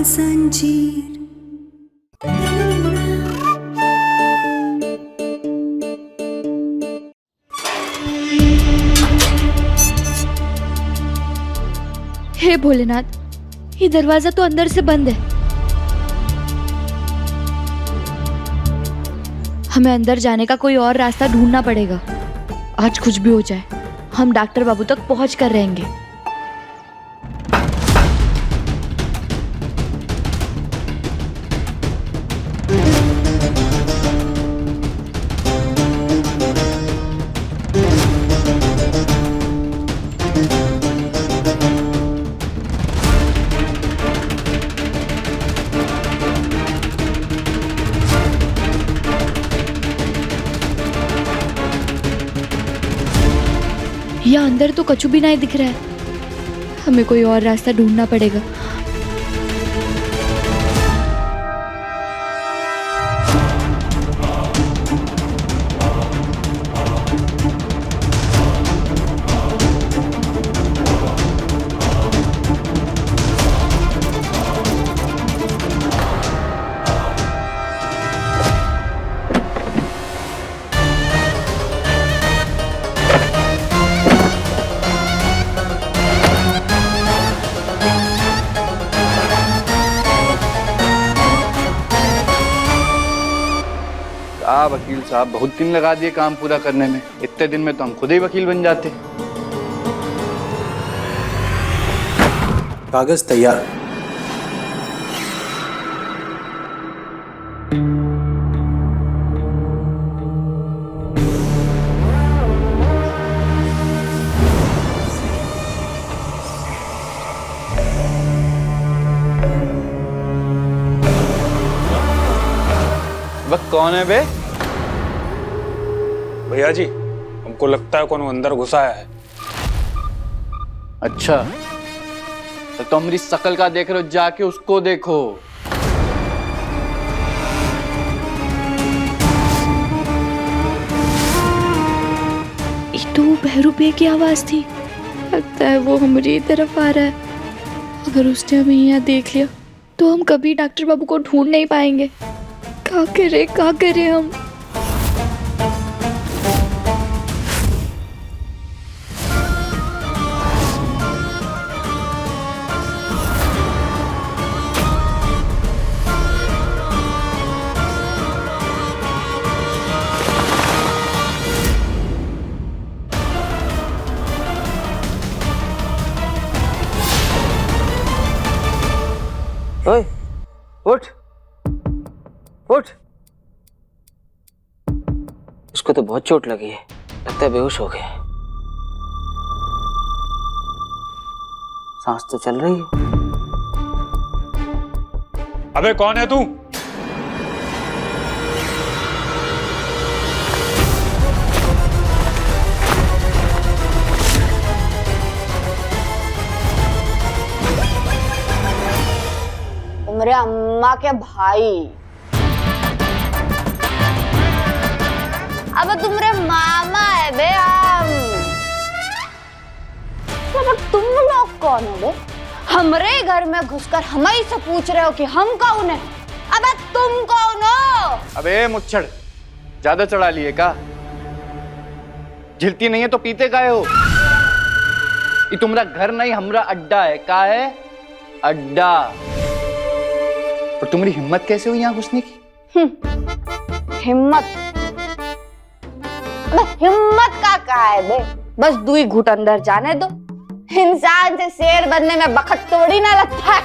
जंजीर। हे भोलेनाथ, ये दरवाजा तो अंदर से बंद है। हमें अंदर जाने का कोई और रास्ता ढूंढना पड़ेगा। आज कुछ भी हो जाए, हम डॉक्टर बाबू तक पहुंच कर रहेंगे। यहाँ अंदर तो कछु भी नहीं दिख रहा है। हमें कोई और रास्ता ढूंढना पड़ेगा। वकील साहब, बहुत दिन लगा दिए काम पूरा करने में। इतने दिन में तो हम खुद ही वकील बन जाते। कागज तैयार। वक्त कौन है बे? भैया जी, हमको लगता है कौन अंदर घुसा है। अच्छा, तो तुम मेरी शकल का देख रहे हो, जाके उसको देखो। ये तो बहरूपे की आवाज थी। लगता है वो हमारी तरफ आ रहा है। अगर उसने हमें यहाँ देख लिया तो हम कभी डॉक्टर बाबू को ढूंढ नहीं पाएंगे। क्या करे हम? ओए, उठ उठ। उसको तो बहुत चोट लगी है, लगता है बेहोश हो गया। सांस तो चल रही है। अबे कौन है तू? मेरे अम्मा के भाई। अब तुम्हारे मामा है बे हम। तुम लोग कौन हो बे? हमरे घर में घुसकर हम ही से पूछ रहे हो कि हम कौन है? अबे तुम कौन हो? अबे मुच्छड़, ज्यादा चढ़ा लिए का? झिलती नहीं है तो पीते काहे हो? ये तुम्हारा घर नहीं, हमरा अड्डा है। का है? अड्डा। और तुम्हारी हिम्मत कैसे हुई यहाँ घुसने की? हिम्मत? हिम्मत का है बे? बस 2 घूंट अंदर जाने दो। इंसान से शेर बनने में वक्त थोड़ी ना लगता है।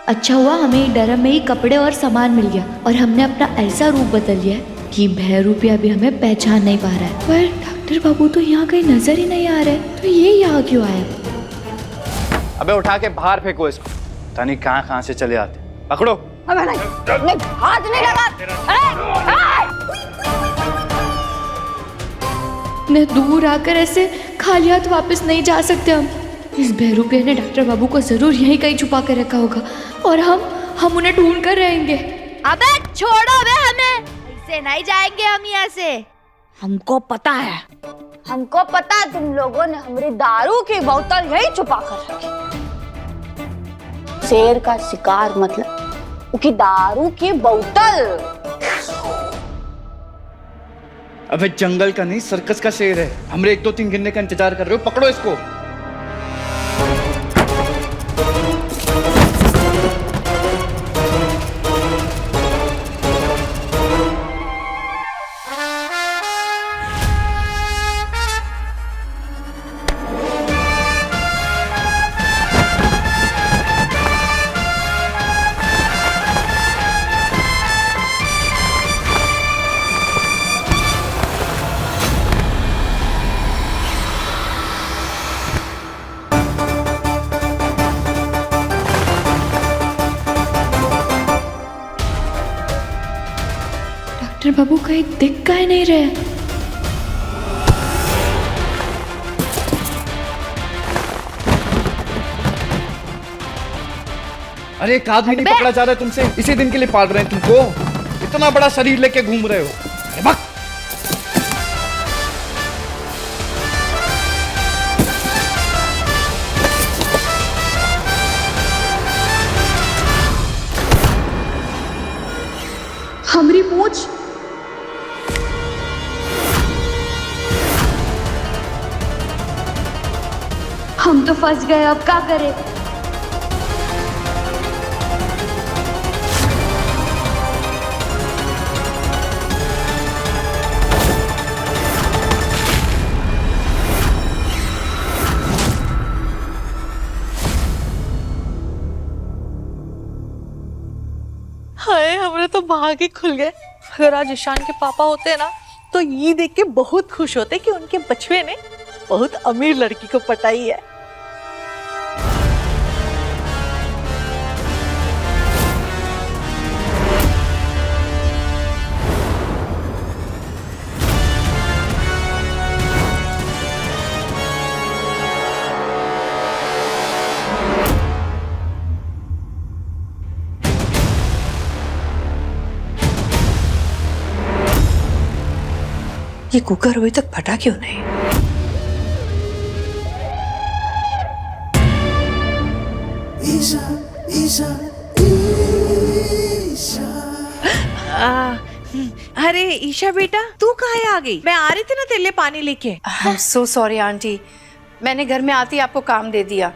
अच्छा हुआ हमें डरम में ही कपड़े और सामान मिल गया और हमने अपना ऐसा रूप बदल लिया कि भैरूपिया भी हमें पहचान नहीं पा रहा है। पर डॉक्टर बाबू तो यहाँ कहीं नजर ही नहीं आ रहे, तो ये यहाँ क्यों आया? अबे उठा के बाहर फेंको इसको। पता नहीं कहाँ से चले आते। पकड़ो। अबे नहीं, हाथ नहीं लगा। न दूर आकर ऐसे खाली हाथ वापस नहीं जा सकते हम। इस बहरूपिया ने डॉक्टर बाबू को जरूर यहीं कहीं छुपा कर रखा होगा और हम उन्हें ढूंढ कर रहेंगे। अबे छोड़ो बे हमें, ऐसे नहीं जाएंगे हम यहाँ से। हमको पता है हमको पता तुम लोगों ने हमारी दारू की बोतल यही छुपा कर रखी। शेर का शिकार मतलब कि दारू की बोतल। अबे जंगल का नहीं सर्कस का शेर है। हमरे 1 2 3 गिनने का इंतजार कर रहे हो, पकड़ो इसको। डॉक्टर बाबू कहीं दिख काहे नहीं रहे? अरे एक आदमी नहीं पकड़ा जा रहा है तुमसे, इसी दिन के लिए पाल रहे हैं तुमको। इतना बड़ा शरीर लेके घूम रहे हो। अरे भाग। हमारी पूछ। हम तो फंस गए, अब क्या करें? हाय, हमारे तो भाग ही खुल गए। अगर आज ईशान के पापा होते ना तो ये देख के बहुत खुश होते कि उनके बचवे ने बहुत अमीर लड़की को पटाई है। ये कुकर अभी तक फटा क्यों नहीं? अरे ईशा बेटा, तू कहाँ आ गई? मैं आ रही थी ना तेरे लिए पानी लेके। सो सॉरी आंटी, मैंने घर में आती आपको काम दे दिया।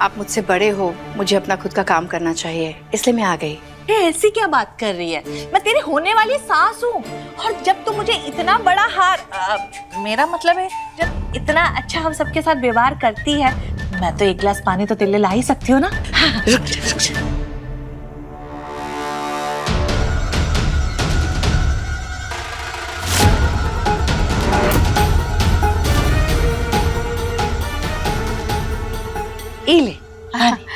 आप मुझसे बड़े हो, मुझे अपना खुद का काम करना चाहिए, इसलिए मैं आ गई। ऐसी क्या बात कर रही है? मैं तेरी होने वाली सास हूँ, और जब तू मुझे इतना बड़ा हार मेरा मतलब है जब इतना अच्छा हम सबके साथ व्यवहार करती है, मैं तो 1 गिलास पानी तो तेरे लिए ला ही सकती हूँ ना। रुक जा, रुक जा। ये ले,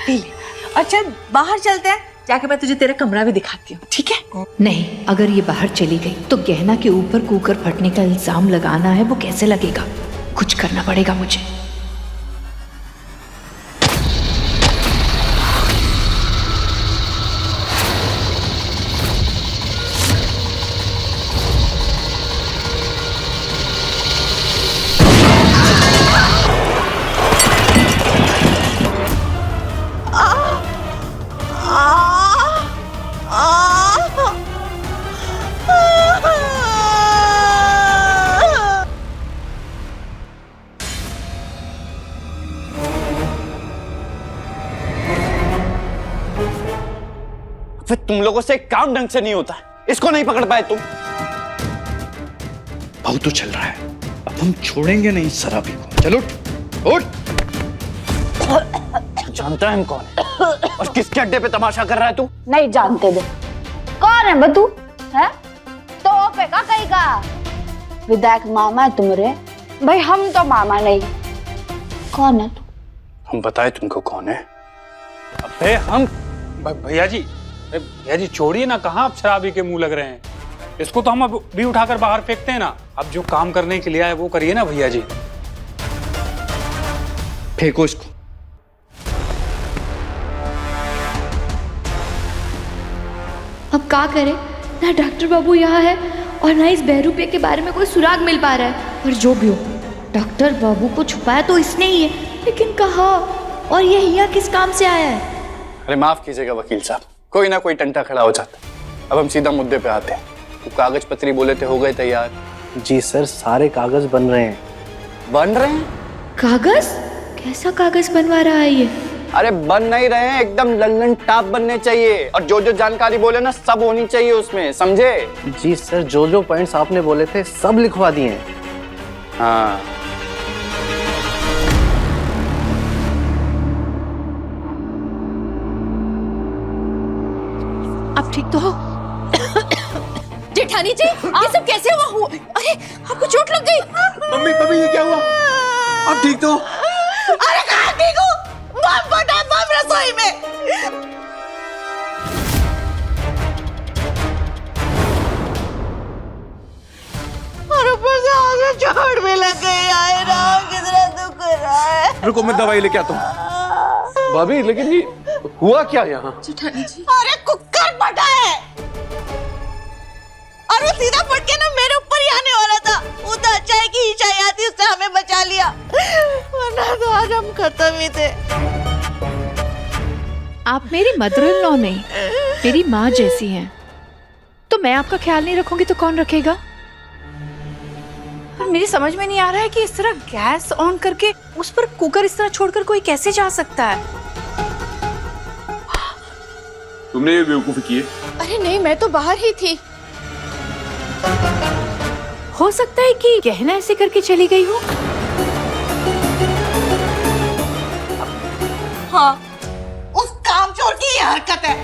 पी ले। अच्छा बाहर चलते हैं, जाके मैं तुझे तेरा कमरा भी दिखाती हूँ, ठीक है? नहीं, अगर ये बाहर चली गई तो गहना के ऊपर कुकर फटने का इल्जाम लगाना है, वो कैसे लगेगा? कुछ करना पड़ेगा मुझे। फिर तुम लोगों से काम ढंग से नहीं होता, इसको नहीं पकड़ पाए तुम। बहुत तो चल रहा है, अब हम छोड़ेंगे नहीं शराबी को। चलो उठ। जानता है हम कौन है और किसके अड्डे पे तमाशा कर रहा है तू? नहीं जानते दे। कौन है बतू? है तो पे का कहीं का विधायक मामा है तुम्हारे? भाई हम तो मामा नहीं। कौन है तू? हम बताए तुमको कौन है? अबे हम भैया जी छोड़िए ना, कहाँ आप शराबी के मुंह लग रहे हैं? इसको तो हम अब भी उठाकर बाहर फेंकते हैं ना। अब जो काम करने के लिए आए वो करिए ना भैया जी। फेंको इसको। अब क्या करें? ना डॉक्टर बाबू यहाँ है और ना इस बहरूपिया के बारे में कोई सुराग मिल पा रहा है। और जो भी हो, डॉक्टर बाबू को छुपाया तो इसने ही है, लेकिन कहाँ? और ये हिया किस काम से आया है? अरे माफ कीजिएगा वकील साहब, कोई ना कोई टंटा खड़ा हो जाता। अब हम सीधा मुद्दे पे आते हैं। तो कागज पत्री बोले थे हो गए तैयार? जी सर, सारे कागज बन रहे हैं। बन रहे हैं? कागज? कैसा कागज बनवा रहा है ये? अरे बन नहीं रहे हैं, एकदम लल्लन टाप बनने चाहिए। और जो जो जानकारी बोले ना सब होनी चाहिए उसमें, समझे? जी सर, जो जो पॉइंट्स आपने बोले थे सब लिखवा दिए हैं। हाँ। आप ठीक तो हो? जेठानी जी, ये सब कैसे हुआ? अरे आपको चोट लग गई? मम्मी मम्मी ये क्या हुआ? आप ठीक तो? अरे कहाँ ठीक हूँ? बम फटा, बम रसोई में। और ऊपर से आगे चोट भी लग गई। आए राम, कितना दुख हो रहा है। रुको मैं दवाई लेके आता हूँ। भाभी लेकिन ये हुआ क्या यहाँ? जेठानी जी, अरे कुकर फटा है और वो सीधा फट के ना मेरे ऊपर ही आने वाला था। वो तो अच्छा है कि ईशा आई थी, उसने हमें बचा लिया, वरना तो आज हम खत्म ही थे। आप मेरी मदर इन लॉ नहीं, मेरी माँ जैसी हैं। तो मैं आपका ख्याल नहीं रखूंगी तो कौन रखेगा? पर मेरी समझ में नहीं आ रहा है कि इस तरह गैस ऑन करके उस पर कुकर इस तरह छोड़कर कोई कैसे जा सकता है? तुमने ये बेवकूफी की है? अरे नहीं, मैं तो बाहर ही थी। हो सकता है कि गहना ऐसे करके चली गई हो। हाँ, उस कामचोर की ये हरकत है।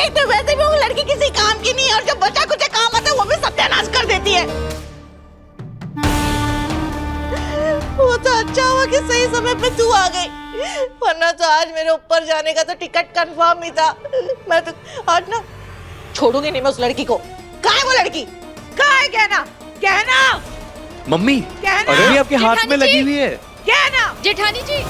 एक तो वैसे भी वो लड़की किसी काम की नहीं है और जब बचा कुछ काम आता है वो भी सत्यानाश कर देती है। वो तो अच्छा हुआ कि सही समय पे तू आ गई, वरना तो आज मेरे ऊपर जाने का तो टिकट कंफर्म ही था। मैं तो आज ना छोड़ूंगी नहीं मैं उस लड़की को। कहाँ है वो लड़की? कहाँ है गहना? गहना मम्मी, गहना अरे आपके हाथ में लगी हुई है। गहना। जेठानी जी,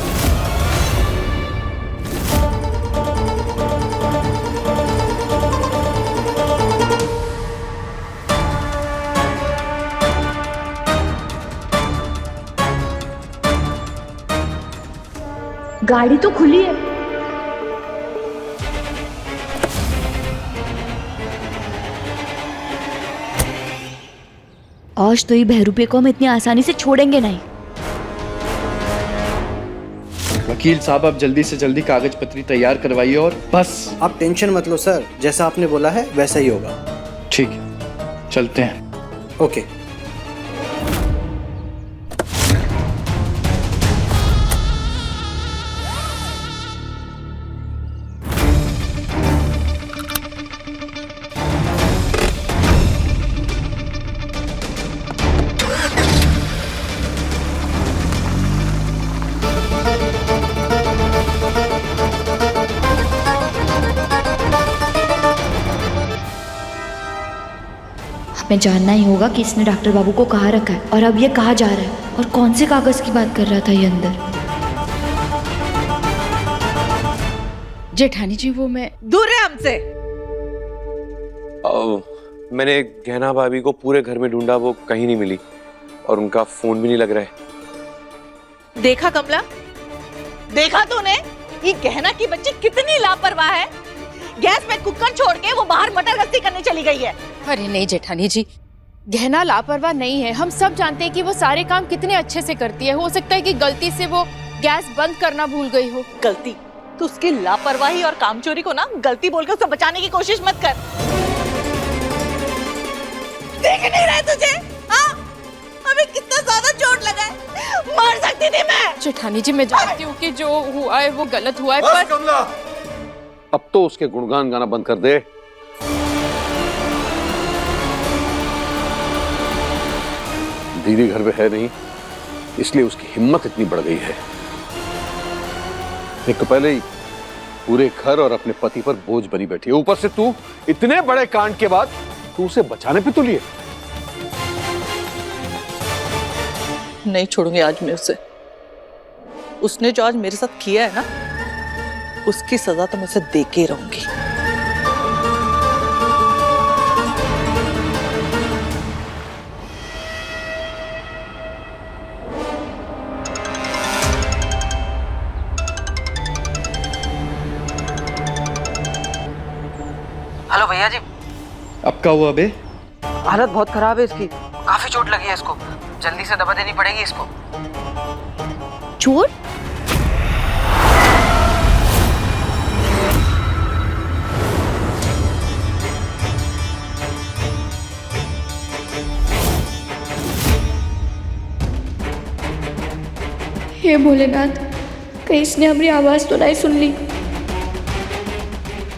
गाड़ी तो खुली है। आज तो ये बहरूपे को हम इतनी आसानी से छोड़ेंगे नहीं। वकील साहब आप जल्दी से जल्दी कागज पत्री तैयार करवाइए और बस। आप टेंशन मत लो सर, जैसा आपने बोला है वैसा ही होगा। ठीक है, चलते हैं। ओके। हमें जानना ही होगा कि इसने डॉक्टर बाबू को कहाँ रखा है और अब ये कहाँ जा रहा है और कौन से कागज की बात कर रहा था ये अंदर। जेठानी जी वो मैं दूर है हमसे। मैंने गहना भाभी को पूरे घर में ढूंढा, वो कहीं नहीं मिली और उनका फोन भी नहीं लग रहा है। देखा कमला, देखा तूने ये गहना की बच्ची कितनी लापरवाह है। गैस में कुकर छोड़ के वो बाहर मटर गश्ती करने चली गई है। अरे नहीं जेठानी जी, गहना लापरवाह नहीं है। हम सब जानते हैं कि वो सारे काम कितने अच्छे से करती है। हो सकता है कि गलती से वो गैस बंद करना भूल गई हो। गलती? तो उसकी लापरवाही और कामचोरी को ना गलती बोलकर उसे बचाने की कोशिश मत कर। देख नहीं रहे तुझे? हाँ, अभी कितना ज्यादा चोट लगा है, मर सकती थी मैं। जेठानी जी मैं जानती हूँ कि जो हुआ है वो गलत हुआ है, बस पर कमला, अब तो उसके गुणगान गाना बंद कर दे। दीदी घर में है नहीं, इसलिए उसकी हिम्मत इतनी बढ़ गई है। एक तो पहले ही पूरे घर और अपने पति पर बोझ बनी बैठी है, ऊपर से तू इतने बड़े कांड के बाद तू उसे बचाने पे तुली है। नहीं छोड़ूंगी आज मैं उसे। उसने जो आज मेरे साथ किया है ना, उसकी सजा तो मैं उसे दे के रहूंगी। भैया जी, अब क्या हुआ बे? हालत बहुत खराब है इसकी, काफी चोट लगी है इसको, जल्दी से दवा देनी पड़ेगी इसको। चोट? हे भोलेनाथ, कहीं इसने हमारी आवाज तो नहीं सुन ली।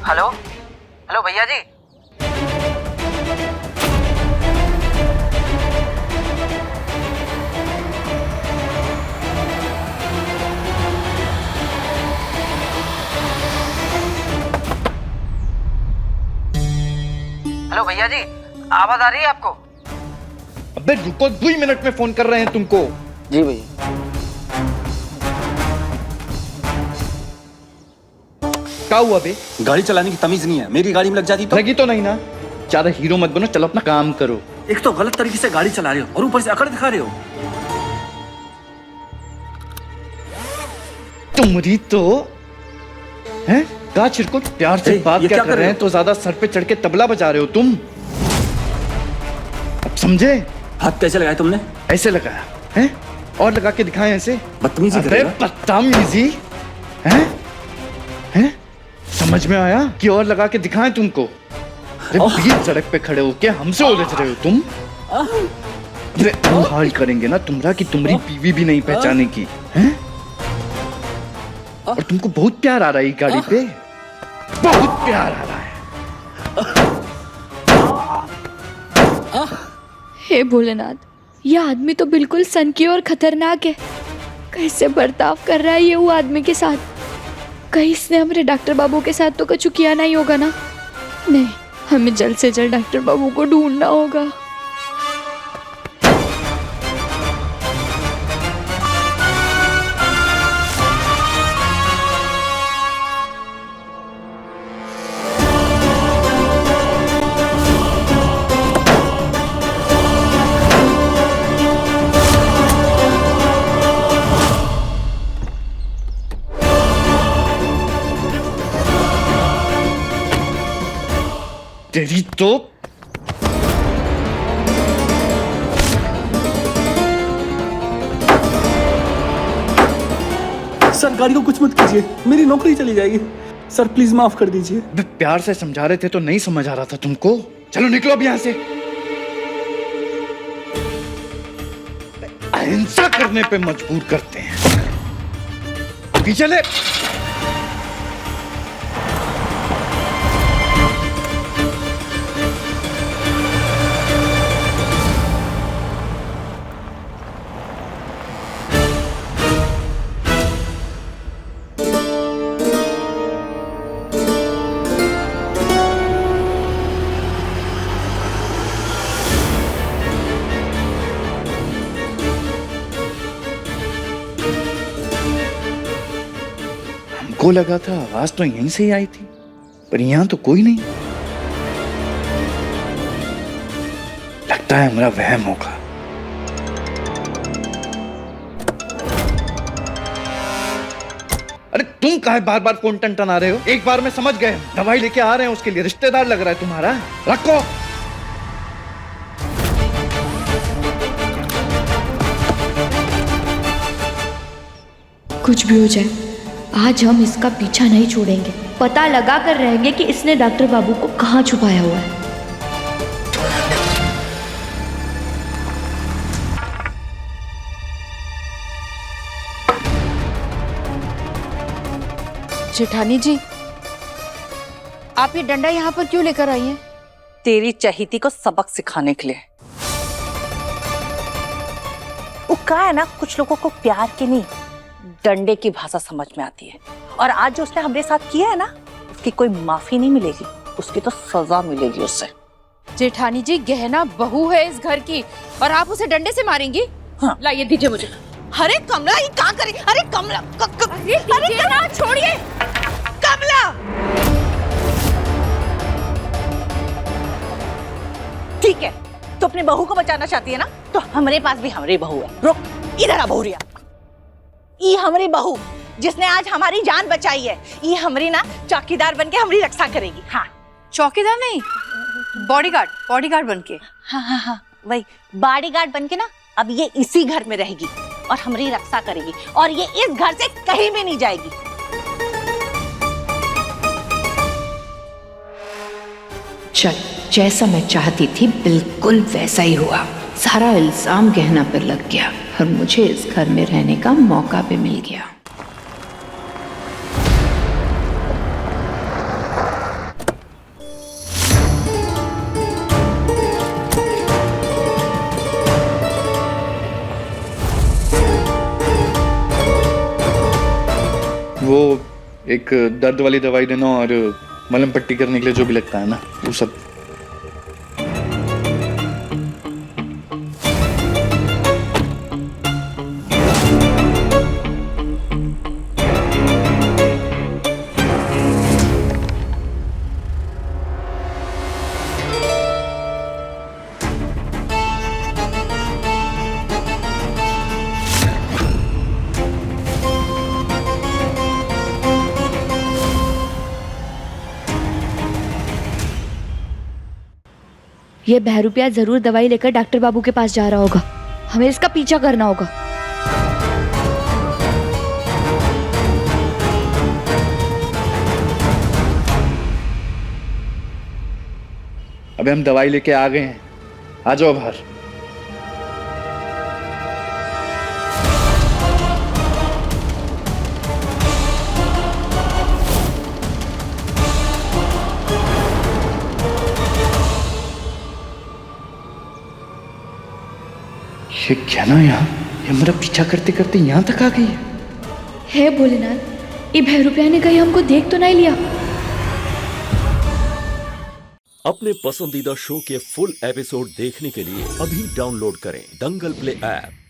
हेलो हेलो भैया जी, हेलो भैया जी, आवाज आ रही है आपको? अबे रुको, 2 मिनट में फोन कर रहे हैं तुमको। जी भैया। क्या हुआ बे? गाड़ी चलाने की तमीज नहीं है, मेरी गाड़ी में लग जाती तो? लगी तो नहीं ना, ज्यादा हीरो मत बनो, चलो अपना काम करो। एक तो गलत तरीके से गाड़ी चला रहे हो और ऊपर से अकड़ दिखा रहे हो। तुम्हारी तो हैं? का छिड़को, प्यार से बात ये क्या क्या कर रहे हैं तो ज्यादा सर पे चढ़ के तबला बजा रहे हो तुम। अब समझे? हाथ कैसे लगाया तुमने? ऐसे लगाया है और लगा के दिखाए ऐसे। बदतमीजी कर अबे रहे हो। बदतमीजी हैं? हैं? समझ में आया कि और लगा के दिखाएं तुमको? अरे बीच सड़क पे खड़े होके हमसे उलझ रहे हो तुम। अरे हम हाल करेंगे ना तुम्हारा कि तुम्हारी बीवी भी नहीं पहचाने की हैं? और तुमको बहुत प्यार आ रहा है ये गाड़ी पे, बहुत प्यार आ रहा है। हे भोलेनाथ, यह आदमी तो बिल्कुल सनकी और खतरनाक है। कैसे बर्ताव कर रहा है ये वो आदमी के साथ? कहीं इसने हमारे डॉक्टर बाबू के साथ तो कुछ किया नहीं होगा ना? नहीं, हमें जल्द से जल्द डॉक्टर बाबू को ढूंढना होगा। तेरी तो सर गाड़ी को कुछ मत कीजिए, मेरी नौकरी चली जाएगी। सर प्लीज माफ कर दीजिए। अबे प्यार से समझा रहे थे तो नहीं समझ आ रहा था तुमको? चलो निकलो अब यहाँ से। अहिंसा करने पे मजबूर करते हैं। अभी चले। को लगा था आवाज तो यहीं से ही आई थी, पर यहां तो कोई नहीं। लगता है हमारा वहम होगा। अरे तुम काहे बार बार फोन टन-टना रहे हो? एक बार में समझ गए, दवाई लेके आ रहे हैं उसके लिए, रिश्तेदार लग रहा है तुम्हारा। रखो। कुछ भी हो जाए, आज हम इसका पीछा नहीं छोड़ेंगे। पता लगा कर रहेंगे कि इसने डॉक्टर बाबू को कहाँ छुपाया हुआ है। जेठानी जी, आप ये डंडा यहाँ पर क्यों लेकर आई हैं? तेरी चहीती को सबक सिखाने के लिए। वो कहा है ना, कुछ लोगों को प्यार की नहीं, डंडे की भाषा समझ में आती है। और आज जो उसने हमारे साथ किया है ना, उसकी कोई माफी नहीं मिलेगी, उसकी तो सजा मिलेगी उससे। जेठानी जी, गहना बहू है इस घर की और आप उसे डंडे से मारेंगी? हाँ। लाइए, दीजिए मुझे। अरे कमला, ये क्या करे? अरे कमला, अरे कमला, छोड़िए कमला। ठीक है, तो अपनी बहू को बचाना चाहती है ना, तो हमारे पास भी हमारी बहू है। रुक, इधर आ बहुरिया। ये हमारी बहू जिसने आज हमारी जान बचाई है, ये हमारी ना चौकीदार बनके हमारी रक्षा करेगी। हाँ, चौकीदार नहीं, बॉडीगार्ड बन के। हाँ, वही बॉडीगार्ड बन के ना अब ये इसी घर में रहेगी और हमारी रक्षा करेगी और ये इस घर से कहीं भी नहीं जाएगी। चल, जैसा मैं चाहती थी बिल्कुल वैसा ही हुआ। सारा इल्जाम गहना पर लग गया और मुझे इस घर में रहने का मौका भी मिल गया। वो एक दर्द वाली दवाई देना और मलहम पट्टी करने के लिए जो भी लगता है ना, वो सब। ये बहरूपिया जरूर दवाई लेकर डॉक्टर बाबू के पास जा रहा होगा। हमें इसका पीछा करना होगा। अबे हम दवाई लेके आ गए हैं, आ जाओ बाहर। ये क्या ना, ये हमारा पीछा करते करते यहाँ तक आ गई है। हे भोलेनाथ, ये बहरूपिया ने कहीं हमको देख तो नहीं लिया? अपने पसंदीदा शो के फुल एपिसोड देखने के लिए अभी डाउनलोड करें दंगल प्ले ऐप।